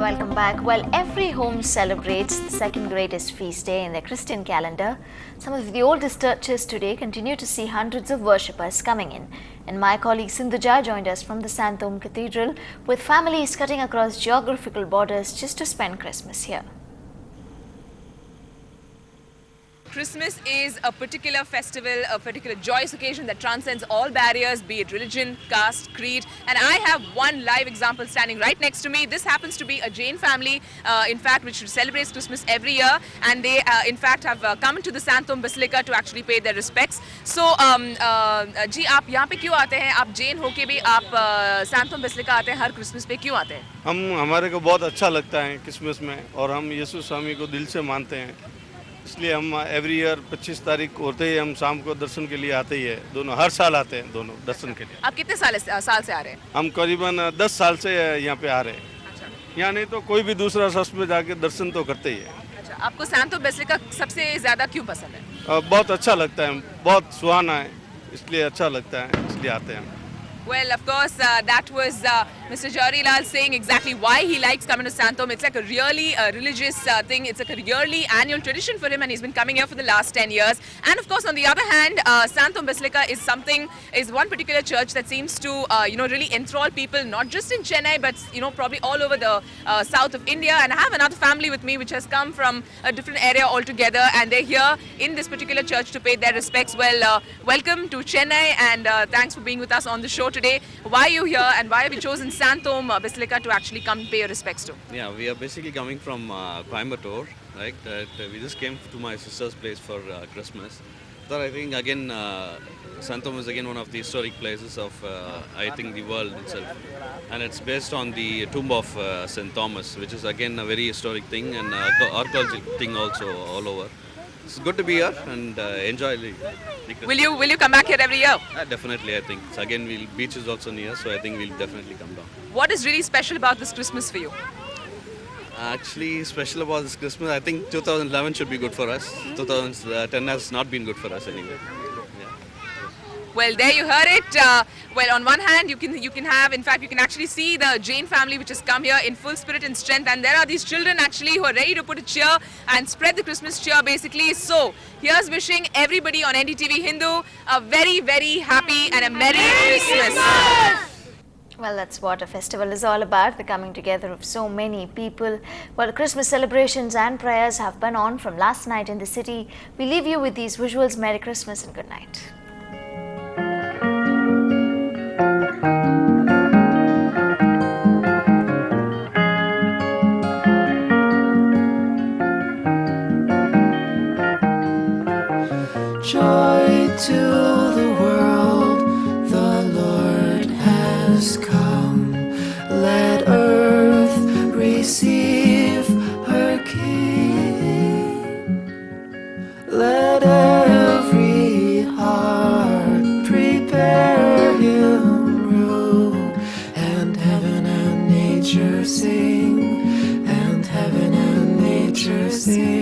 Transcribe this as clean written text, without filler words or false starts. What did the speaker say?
Welcome back. Well, every home celebrates the second greatest feast day in their Christian calendar. Some of the oldest churches today continue to see hundreds of worshippers coming in. And my colleague Sindhuja joined us from the Santom Cathedral with families cutting across geographical borders just to spend Christmas here. Christmas is a particular festival, a particular joyous occasion that transcends all barriers, be it religion, caste, creed. And I have one live example standing right next to me. This happens to be a Jain family, in fact, which celebrates Christmas every year. And they, in fact, have come into the Santom Basilica to actually pay their respects. So, जी आप यहाँ पे क्यों आते हैं? आप जैन होके भी आप Santom Basilica आते हैं हर क्रिसमस पे क्यों आते हैं? हमारे को बहुत अच्छा लगता है क्रिसमस में और हम यीशु स्वामी को दिल से मानते हैं, इसलिए हम एवरी ईयर 25 तारीख होते ही हम शाम को दर्शन के लिए आते ही है। दोनों हर साल आते हैं दोनों दर्शन के लिए। आप कितने साल से आ रहे हैं? हम करीबन 10 साल से यहाँ पे आ रहे हैं। अच्छा। यहाँ नहीं तो कोई भी दूसरा चर्च में जाके दर्शन तो करते ही है। अच्छा, आपको सैंतो बेसिलिका सबसे ज़्यादा क्यों पसंद है? बहुत अच्छा लगता है, बहुत सुहाना है, इसलिए अच्छा लगता है, इसलिए आते हैं। Well, of course, that was Mr. Jawaharlal saying exactly why he likes coming to Santom. It's like a really religious thing. It's like a yearly annual tradition for him, and he's been coming here for the last 10 years. And of course, on the other hand, Santom Basilica is one particular church that seems to, really enthrall people, not just in Chennai, but, probably all over the south of India. And I have another family with me which has come from a different area altogether, and they're here in this particular church to pay their respects. Well, welcome to Chennai, and thanks for being with us on the show today. Why are you here, and why have you chosen Santom Basilica to actually come and pay your respects to? Yeah, we are basically coming from Coimbatore, right? We just came to my sister's place for Christmas. So I think again, Santom is again one of the historic places of, I think, the world itself. And it's based on the tomb of St. Thomas, which is again a very historic thing and archaeological thing also all over. It's good to be here and enjoy the Will you come back here every year? definitely, I think. So again, beach is also near, so I think we'll definitely come down. What is really special about this Christmas for you? Actually, special about this Christmas, I think 2011 should be good for us. 2010 has not been good for us anyway. Well, there you heard it. Well, on one hand, you can have, in fact, you can actually see the Jain family which has come here in full spirit and strength, and there are these children actually who are ready to put a cheer and spread the Christmas cheer basically. So, here's wishing everybody on NDTV Hindu a very, very happy and a Merry Christmas. Well, that's what a festival is all about, the coming together of so many people. Well, Christmas celebrations and prayers have been on from last night in the city. We leave you with these visuals. Merry Christmas and good night. Joy to the world, the Lord has come. Let earth receive her King. Let every heart prepare him room. And heaven and nature sing, and heaven and nature sing.